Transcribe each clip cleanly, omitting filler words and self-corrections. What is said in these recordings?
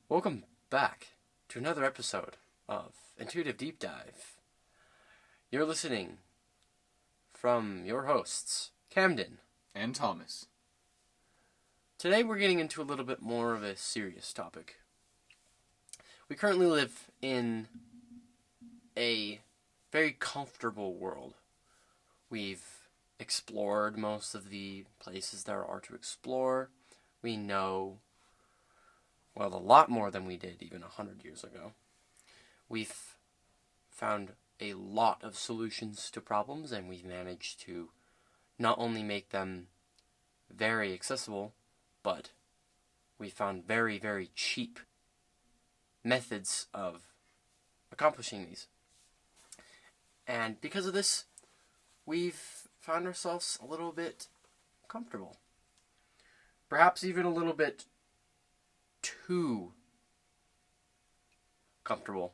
Welcome back to another episode of Intuitive Deep Dive. You're listening from your hosts, Camden and Thomas. Today we're getting into a little bit more of a serious topic. We currently live in a very comfortable world. We've explored most of the places there are to explore. We know, well, a lot more than we did even 100 years ago. We've found a lot of solutions to problems, and we've managed to not only make them very accessible, but we found very, very cheap methods of accomplishing these. And because of this, we've found ourselves a little bit comfortable. Perhaps even a little bit too comfortable.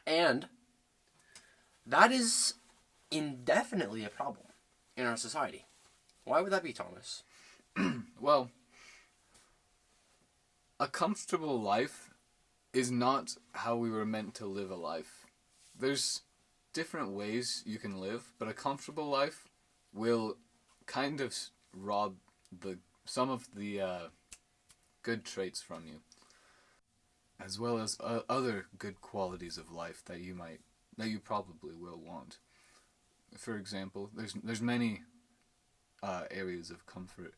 And that is indefinitely a problem in our society. Why would that be, Thomas? Well, a comfortable life is not how we were meant to live a life. There's different ways you can live, but a comfortable life will kind of rob some of the good traits from you, as well as other good qualities of life that you probably will want. For example, there's many areas of comfort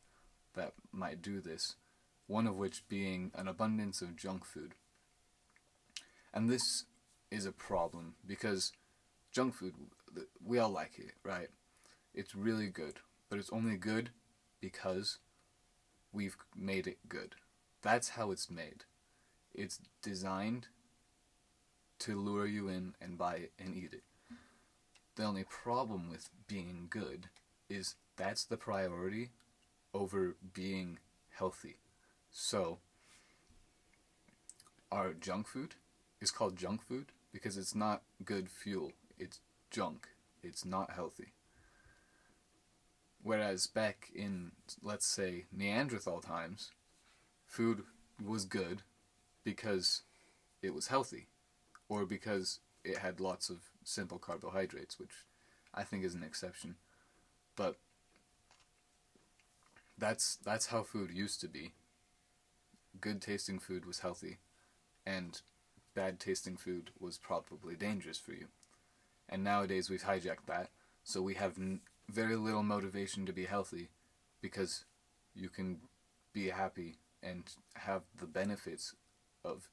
that might do this, one of which being an abundance of junk food. And this is a problem because junk food, we all like it, right? It's really good, but it's only good because we've made it good. That's how it's made. It's designed to lure you in and buy it and eat it. The only problem with being good is that's the priority over being healthy. So, our junk food is called junk food because it's not good fuel. It's junk. It's not healthy. Whereas back in, let's say, Neanderthal times, food was good because it was healthy, or because it had lots of simple carbohydrates, which I think is an exception. But that's how food used to be. Good tasting food was healthy, and bad tasting food was probably dangerous for you. And nowadays we've hijacked that, so we have very little motivation to be healthy, because you can be happy and have the benefits of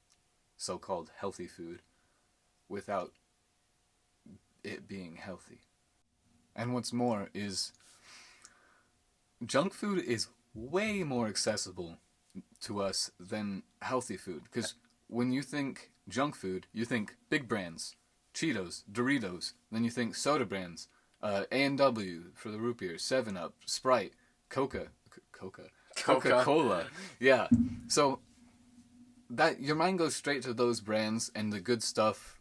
so-called healthy food without it being healthy. And what's more is, junk food is way more accessible to us than healthy food, because when you think junk food, you think big brands, Cheetos, Doritos, then you think soda brands, A&W for the root beer, 7-Up, Sprite, Coca-Cola. Yeah. So that your mind goes straight to those brands and the good stuff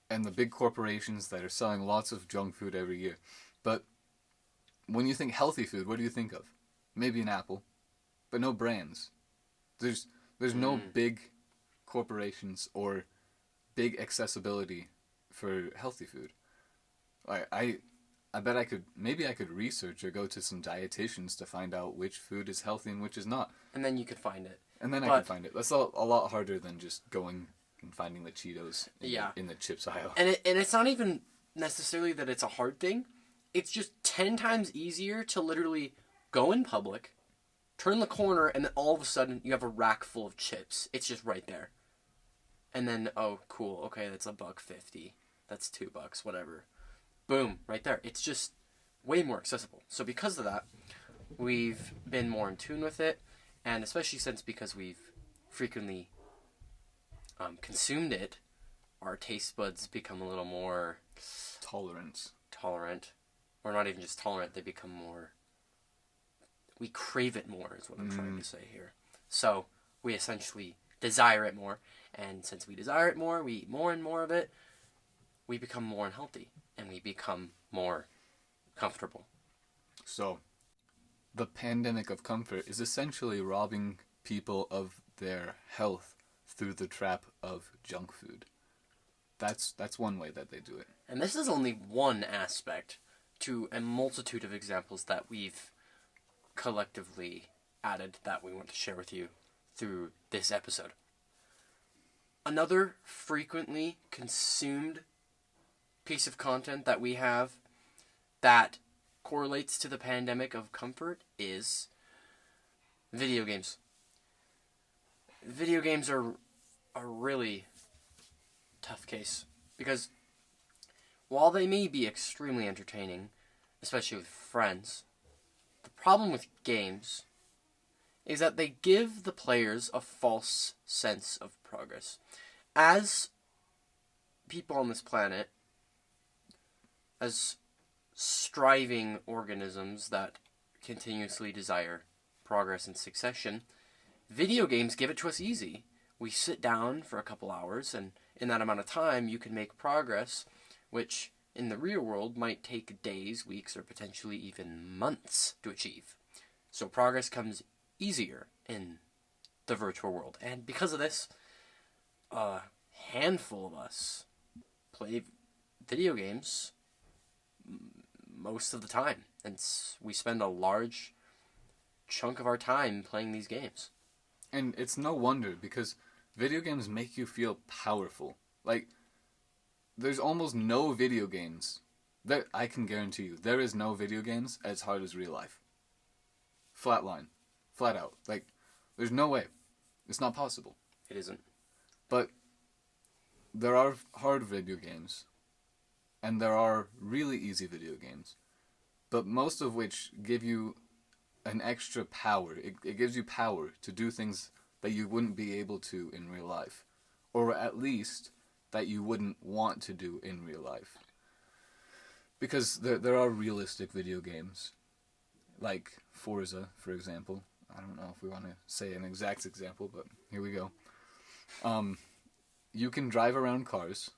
and the big corporations that are selling lots of junk food every year. But when you think healthy food, what do you think of? Maybe an apple, but no brands. There's no big corporations or big accessibility for healthy food. I bet I could research or go to some dietitians to find out which food is healthy and which is not. And then you could find it. I could find it. That's a lot harder than just going and finding the Cheetos in the chips aisle. And it's not even necessarily that it's a hard thing. It's just 10 times easier to literally go in public, turn the corner, and then all of a sudden you have a rack full of chips. It's just right there. And then, oh, cool, okay, that's $1.50. That's $2, whatever. Boom, right there. It's just way more accessible. So because of that, we've been more in tune with it, and especially because we've frequently consumed it, our taste buds become a little more tolerant. Or not even just tolerant, they become more, we crave it more is what I'm trying to say here. So we essentially desire it more, and since we desire it more, we eat more and more of it, we become more unhealthy, and we become more comfortable. So, the pandemic of comfort is essentially robbing people of their health through the trap of junk food. That's one way that they do it. And this is only one aspect to a multitude of examples that we've collectively added that we want to share with you through this episode. Another frequently consumed piece of content that we have that correlates to the pandemic of comfort is video games. Video games are a really tough case because while they may be extremely entertaining, especially with friends, the problem with games is that they give the players a false sense of progress. As people on this planet, as striving organisms that continuously desire progress and succession, video games give it to us easy. We sit down for a couple hours, and in that amount of time, you can make progress, which in the real world might take days, weeks, or potentially even months to achieve. So progress comes easier in the virtual world. And because of this, a handful of us play video games most of the time. And we spend a large chunk of our time playing these games. And it's no wonder, because video games make you feel powerful. Like, there's almost no video games. I can guarantee you, there is no video games as hard as real life. Flatline. Flat out. Like, there's no way. It's not possible. It isn't. But there are hard video games. And there are really easy video games. But most of which give you an extra power. It gives you power to do things that you wouldn't be able to in real life. Or at least that you wouldn't want to do in real life. Because there are realistic video games. Like Forza, for example. I don't know if we want to say an exact example, but here we go. You can drive around cars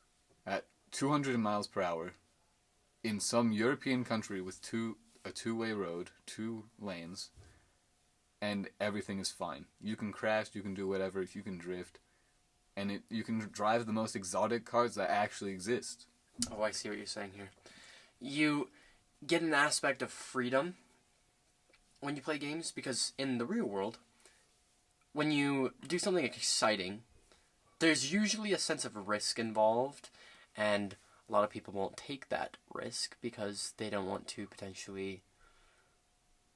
at 200 miles per hour in some European country with a two-way road, 2 lanes, and everything is fine. You can crash, you can do whatever, you can drift, and you can drive the most exotic cars that actually exist. Oh, I see what you're saying here. You get an aspect of freedom when you play games, because in the real world, when you do something exciting, there's usually a sense of risk involved, and a lot of people won't take that risk because they don't want to potentially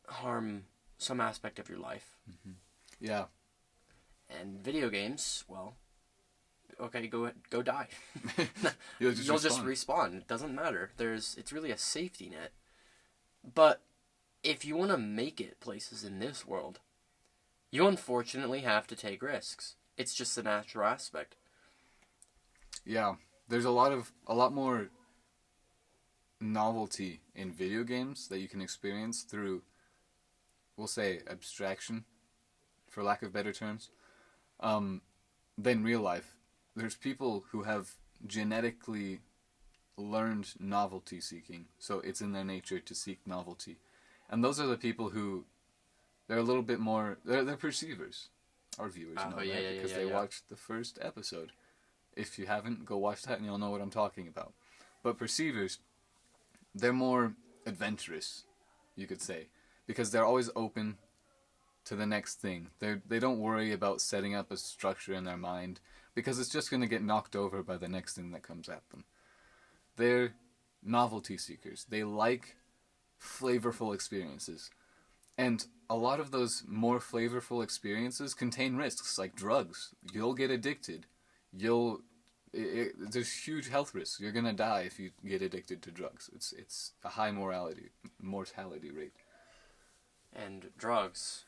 harm some aspect of your life. Mm-hmm. Yeah. And video games, well, okay, go die. You'll You'll just respawn. It doesn't matter. It's really a safety net. But if you want to make it places in this world, you unfortunately have to take risks. It's just a natural aspect. Yeah, there's a lot more novelty in video games that you can experience through, we'll say, abstraction, for lack of better terms, than real life. There's people who have genetically learned novelty seeking, so it's in their nature to seek novelty. And those are the people who, they're a little bit more, they're perceivers. Our viewers know that because they watched the first episode. If you haven't, go watch that and you'll know what I'm talking about. But perceivers, they're more adventurous, you could say, because they're always open to the next thing. They don't worry about setting up a structure in their mind, because it's just going to get knocked over by the next thing that comes at them. They're novelty seekers. They like flavorful experiences. And a lot of those more flavorful experiences contain risks, like drugs. You'll get addicted. There's huge health risks. You're going to die if you get addicted to drugs. It's a high mortality rate. And drugs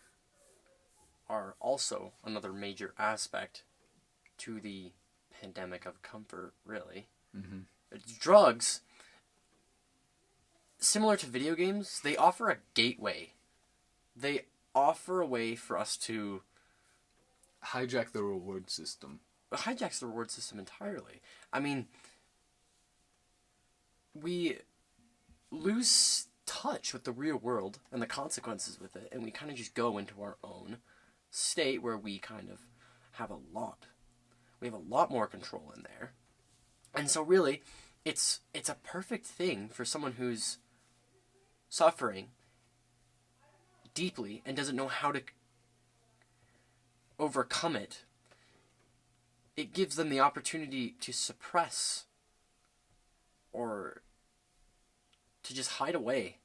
are also another major aspect to the pandemic of comfort, really. Mm-hmm. Drugs, similar to video games, they offer a gateway. They offer a way for us to hijack the reward system. It hijacks the reward system entirely. I mean, we lose touch with the real world and the consequences with it, and we kind of just go into our own state where we kind of have we have a lot more control in there. And so really, it's a perfect thing for someone who's suffering deeply and doesn't know how to overcome it. It gives them the opportunity to suppress or to just hide away,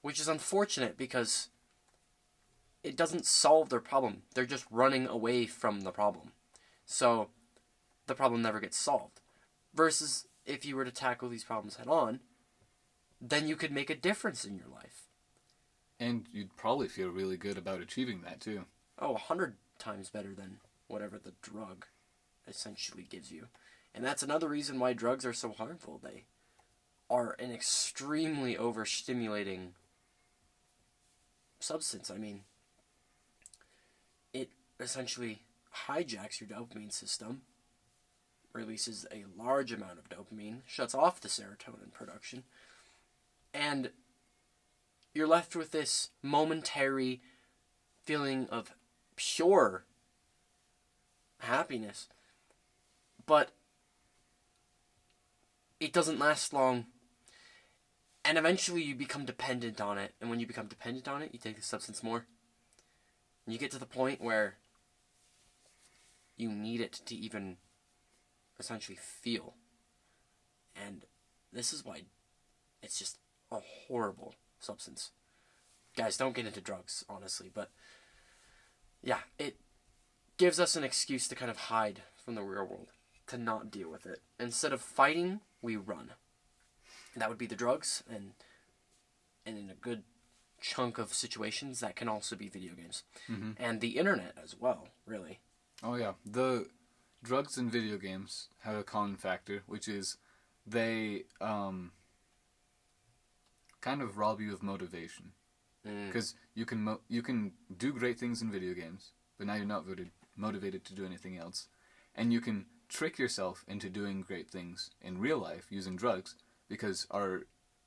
which is unfortunate because it doesn't solve their problem. They're just running away from the problem. So the problem never gets solved. Versus if you were to tackle these problems head on, then you could make a difference in your life. And you'd probably feel really good about achieving that too. Oh, 100 times better than whatever the drug essentially gives you. And that's another reason why drugs are so harmful. They are an extremely overstimulating substance. I mean, it essentially hijacks your dopamine system, releases a large amount of dopamine, shuts off the serotonin production, and you're left with this momentary feeling of pure happiness. But it doesn't last long. And eventually you become dependent on it. And when you become dependent on it, you take the substance more. And you get to the point where you need it to even essentially feel. And this is why it's just a horrible substance. Guys, don't get into drugs, honestly. But yeah, it gives us an excuse to kind of hide from the real world, to not deal with it. Instead of fighting, we run. And that would be the drugs, and in a good chunk of situations, that can also be video games. Mm-hmm. And the internet as well, really. Oh yeah, the drugs and video games have a common factor, which is they kind of rob you of motivation. Because you can do great things in video games, but now you're not motivated to do anything else. And you can trick yourself into doing great things in real life using drugs, because our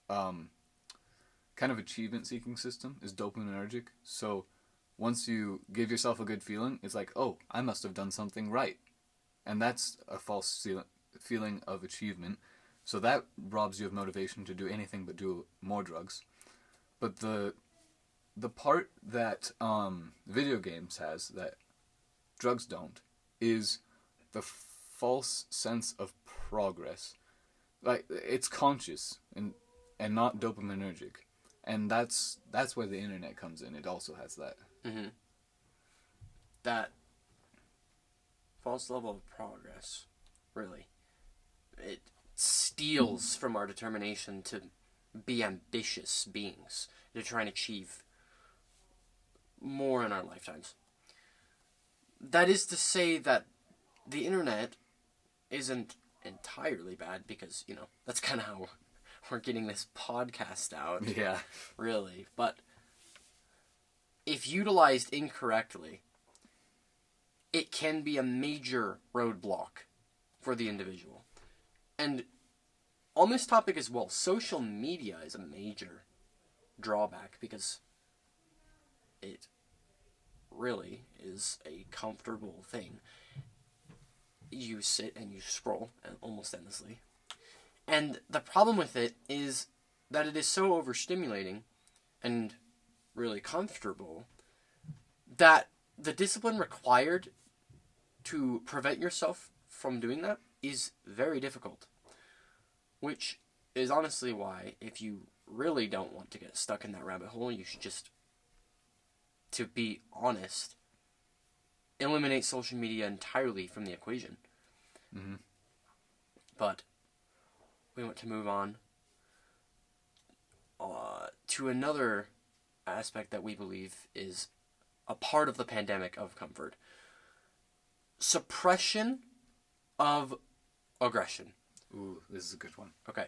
kind of achievement-seeking system is dopaminergic. So once you give yourself a good feeling, it's like, oh, I must have done something right. And that's a false feeling of achievement. So that robs you of motivation to do anything but do more drugs. But the part that video games has that drugs don't is the false sense of progress. Like, it's conscious and not dopaminergic. And that's where the internet comes in. It also has that. Mm-hmm. That false level of progress, really, it steals from our determination to be ambitious beings, to try and achieve more in our lifetimes. That is to say that the internet isn't entirely bad, because, you know, that's kind of how we're getting this podcast out. Yeah. Really. But if utilized incorrectly, it can be a major roadblock for the individual. And on this topic as well, social media is a major drawback, because it really is a comfortable thing. You sit and you scroll almost endlessly. And the problem with it is that it is so overstimulating and really comfortable that the discipline required to prevent yourself from doing that is very difficult. Which is honestly why, if you really don't want to get stuck in that rabbit hole, you should just, to be honest, eliminate social media entirely from the equation. Mm-hmm. But we want to move on to another aspect that we believe is a part of the pandemic of comfort. Suppression of aggression. Ooh, this is a good one. Okay.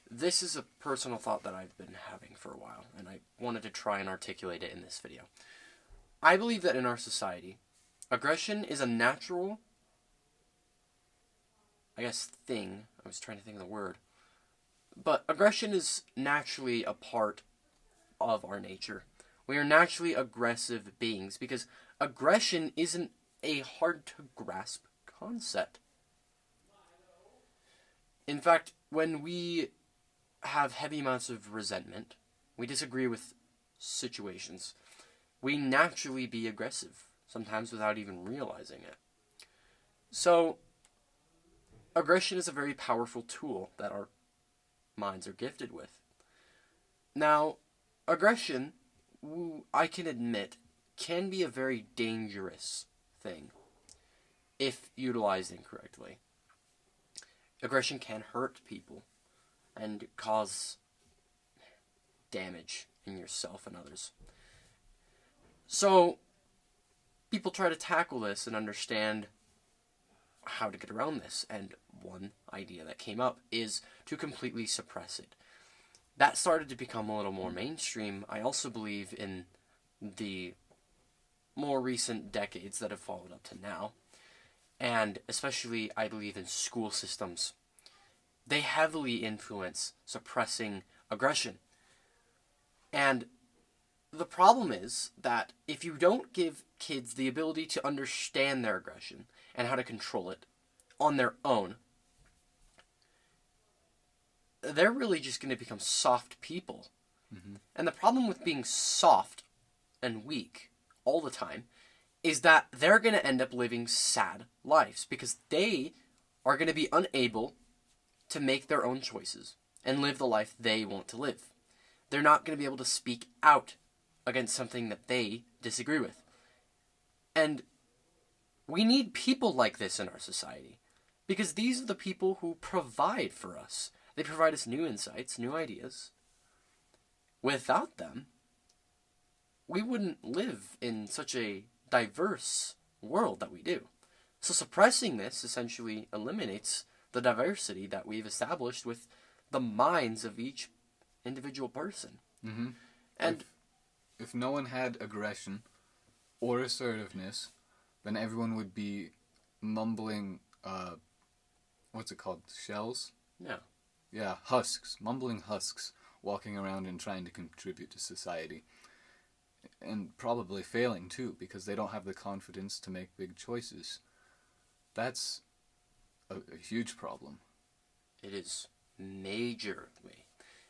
This is a personal thought that I've been having for a while, and I wanted to try and articulate it in this video. I believe that in our society, aggression is a natural, thing. I was trying to think of the word. But aggression is naturally a part of our nature. We are naturally aggressive beings, because aggression isn't a hard-to-grasp concept. In fact, when we have heavy amounts of resentment, we disagree with situations, we naturally be aggressive, sometimes without even realizing it. So, aggression is a very powerful tool that our minds are gifted with. Now, aggression, I can admit, can be a very dangerous thing if utilized incorrectly. Aggression can hurt people and cause damage in yourself and others. So, people try to tackle this and understand how to get around this, and one idea that came up is to completely suppress it. That started to become a little more mainstream, I also believe, in the more recent decades that have followed up to now, and especially, I believe, in school systems. They heavily influence suppressing aggression. And the problem is that if you don't give kids the ability to understand their aggression and how to control it on their own, they're really just going to become soft people. Mm-hmm. And the problem with being soft and weak all the time is that they're going to end up living sad lives because they are going to be unable to make their own choices and live the life they want to live. They're not going to be able to speak out against something that they disagree with. And we need people like this in our society because these are the people who provide for us. They provide us new insights, new ideas. Without them, we wouldn't live in such a diverse world that we do. So suppressing this essentially eliminates the diversity that we've established with the minds of each individual person. Mm-hmm. And if no one had aggression or assertiveness, then everyone would be mumbling, what's it called, shells? Yeah. Yeah, husks, mumbling husks, walking around and trying to contribute to society. And probably failing too, because they don't have the confidence to make big choices. That's a huge problem. It is majorly.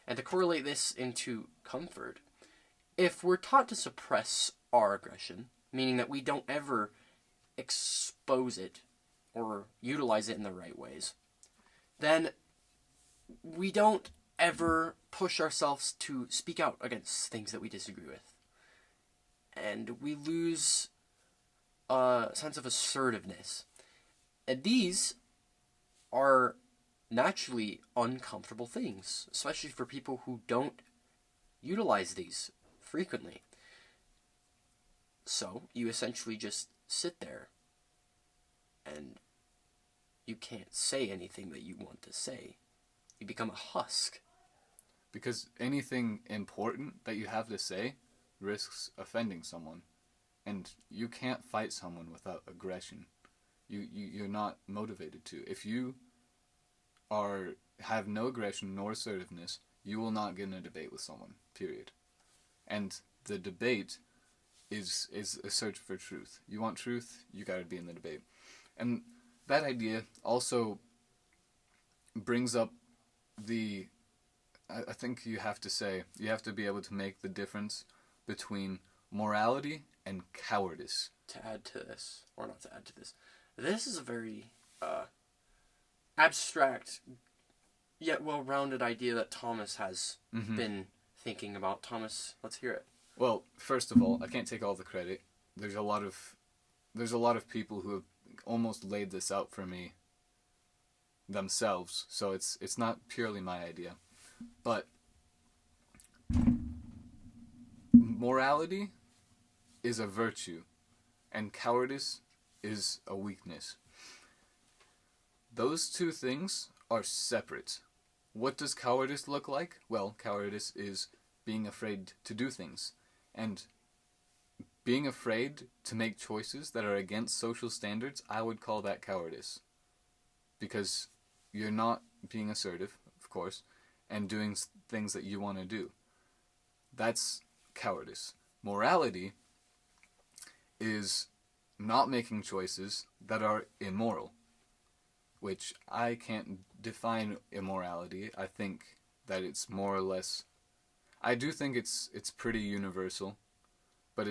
And to correlate this into comfort, if we're taught to suppress our aggression, meaning that we don't ever expose it or utilize it in the right ways, then we don't ever push ourselves to speak out against things that we disagree with. And we lose a sense of assertiveness. And these are naturally uncomfortable things, especially for people who don't utilize these frequently. So you essentially just sit there and you can't say anything that you want to say. You become a husk. Because anything important that you have to say risks offending someone. And you can't fight someone without aggression. You're not motivated to. If you have no aggression nor assertiveness, you will not get in a debate with someone, period. And the debate is a search for truth. You want truth, you gotta be in the debate. And that idea also brings up I think you have to be able to make the difference between morality and cowardice. To add to this, or not to add to this, this is a very abstract yet well-rounded idea that Thomas has been thinking about. Thomas, let's hear it. Well, first of all, I can't take all the credit. There's a lot of people who have almost laid this out for me themselves, so it's not purely my idea. But morality is a virtue, and cowardice is a weakness. Those two things are separate. What does cowardice look like? Well, cowardice is being afraid to do things. And being afraid to make choices that are against social standards, I would call that cowardice. Because you're not being assertive, of course, and doing things that you want to do. That's cowardice. Morality is not making choices that are immoral, which I can't define immorality. I think that it's more or less... I do think it's pretty universal, but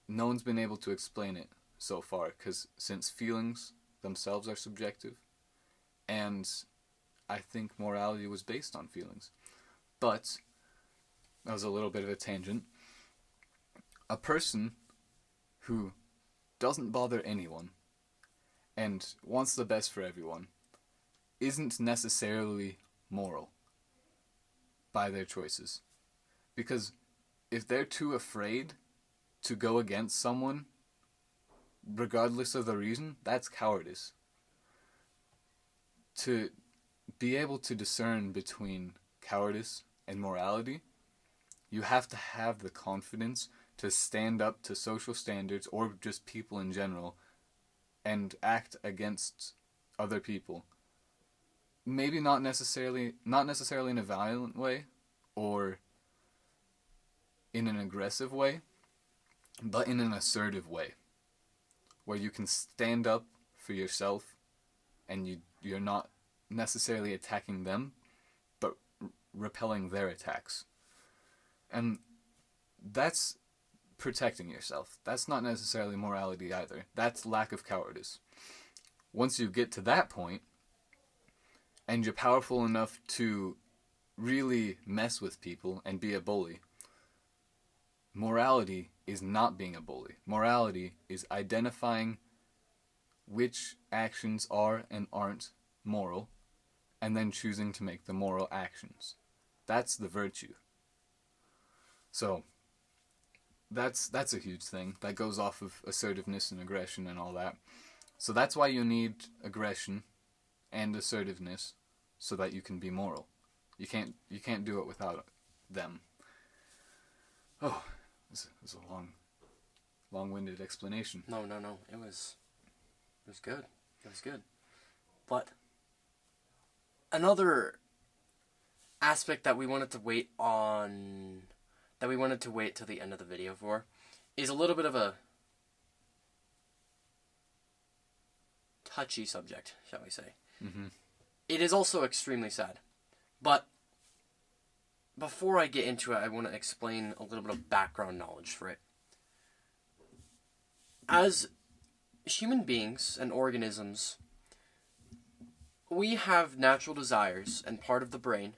no one's been able to explain it so far, because since feelings themselves are subjective, and I think morality was based on feelings. But, that was a little bit of a tangent. A person who doesn't bother anyone and wants the best for everyone isn't necessarily moral by their choices. Because if they're too afraid to go against someone, regardless of the reason, that's cowardice. To be able to discern between cowardice and morality, you have to have the confidence to stand up to social standards or just people in general and act against other people. Maybe not necessarily in a violent way or in an aggressive way, but in an assertive way, where you can stand up for yourself and you're not necessarily attacking them, but repelling their attacks. And that's protecting yourself. That's not necessarily morality either. That's lack of cowardice. Once you get to that point, and you're powerful enough to really mess with people and be a bully, morality is not being a bully. Morality is identifying which actions are and aren't moral, and then choosing to make the moral actions. That's the virtue. So, that's a huge thing. That goes off of assertiveness and aggression and all that. So that's why you need aggression and assertiveness, so that you can be moral. You can't do it without them. Oh, this is a long-winded explanation. No. It was good. It was good. But another aspect that we wanted to wait till the end of the video for is a little bit of a touchy subject, shall we say. Mm-hmm. It is also extremely sad. But before I get into it, I want to explain a little bit of background knowledge for it. As human beings and organisms, we have natural desires and part of the brain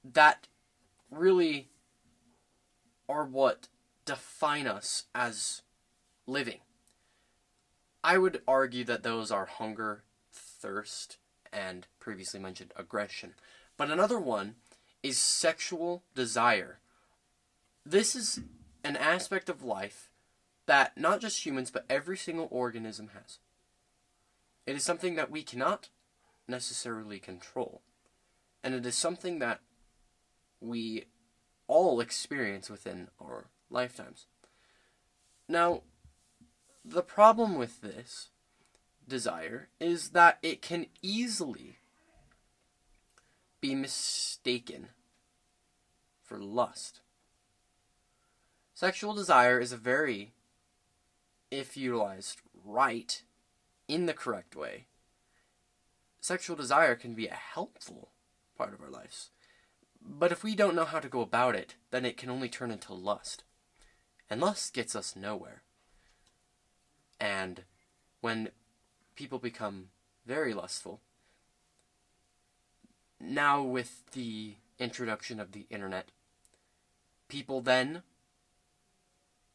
that really are what define us as living. I would argue that those are hunger, thirst, and previously mentioned aggression. But another one is sexual desire. This is an aspect of life that not just humans, but every single organism has. It is something that we cannot necessarily control. And it is something that we all experience within our lifetimes. Now, the problem with this desire is that it can easily be mistaken for lust. Sexual desire is if utilized right, in the correct way, sexual desire can be a helpful part of our lives. But if we don't know how to go about it, then it can only turn into lust. And lust gets us nowhere. And when people become very lustful, now with the introduction of the internet, people then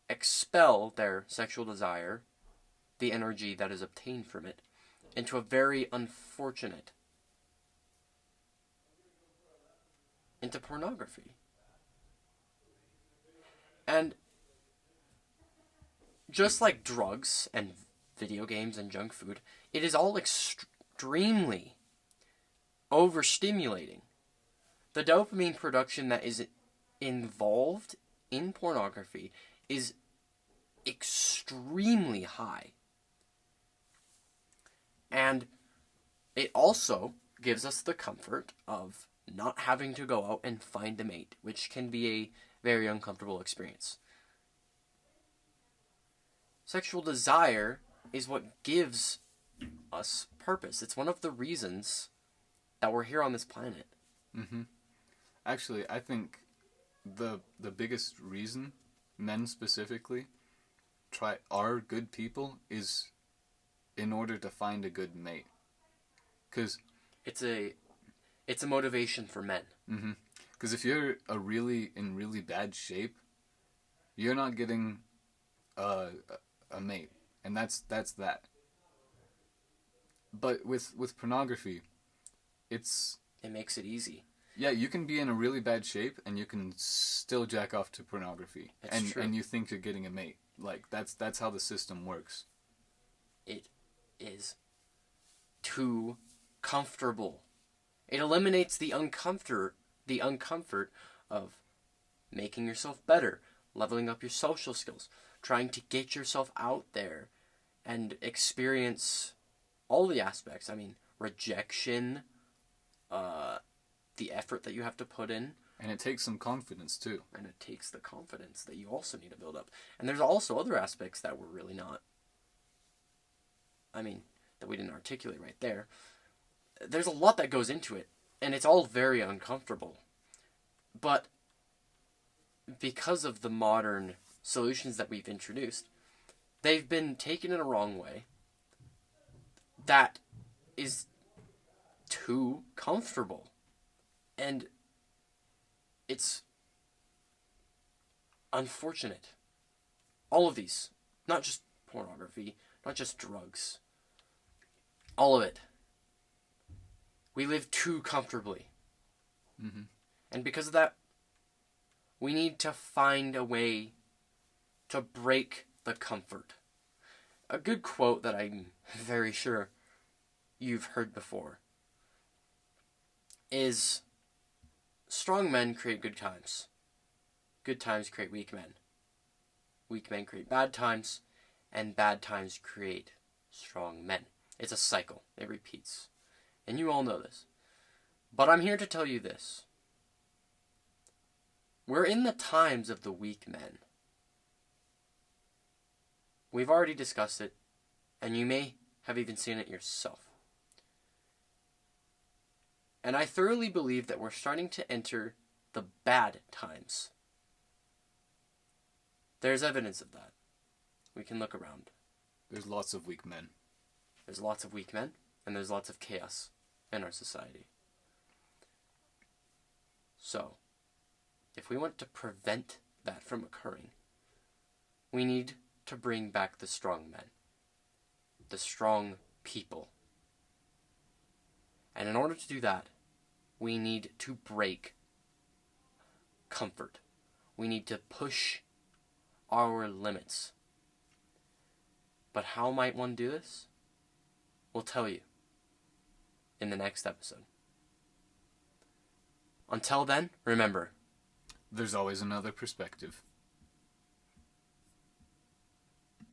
expel their sexual desire, the energy that is obtained from it, into a very unfortunate, into pornography. And just like drugs and video games and junk food, it is all extremely overstimulating. The dopamine production that is involved in pornography is extremely high. And it also gives us the comfort of not having to go out and find a mate, which can be a very uncomfortable experience. Sexual desire is what gives us purpose. It's one of the reasons that we're here on this planet. Mm-hmm. Actually, I think the biggest reason men specifically are good people is in order to find a good mate. 'Cause it's a motivation for men. Mm-hmm. Because if you're in really bad shape, you're not getting a mate, and that's that. But with pornography, it makes it easy. Yeah, you can be in a really bad shape and you can still jack off to pornography, True. And you think you're getting a mate. Like that's how the system works. It is too comfortable. It eliminates the uncomfort of making yourself better, leveling up your social skills, trying to get yourself out there and experience all the aspects. I mean, rejection, the effort that you have to put in. And it takes some confidence, too. And it takes the confidence that you also need to build up. And there's also other aspects that we're really not... that we didn't articulate right there. There's a lot that goes into it, and it's all very uncomfortable. But because of the modern solutions that we've introduced, they've been taken in a wrong way that is too comfortable. And it's unfortunate. All of these, not just pornography, not just drugs, all of it. We live too comfortably. Mm-hmm. And because of that, we need to find a way to break the comfort. A good quote that I'm very sure you've heard before is, strong men create good times. Good times create weak men. Weak men create bad times, and bad times create strong men. It's a cycle. It repeats. And you all know this. But I'm here to tell you this. We're in the times of the weak men. We've already discussed it, and you may have even seen it yourself. And I thoroughly believe that we're starting to enter the bad times. There's evidence of that. We can look around. There's lots of weak men. There's lots of weak men, and there's lots of chaos in our society. So, if we want to prevent that from occurring, we need to bring back the strong men, the strong people. And in order to do that, we need to break comfort. We need to push our limits. But how might one do this? We'll tell you in the next episode. Until then, remember, there's always another perspective.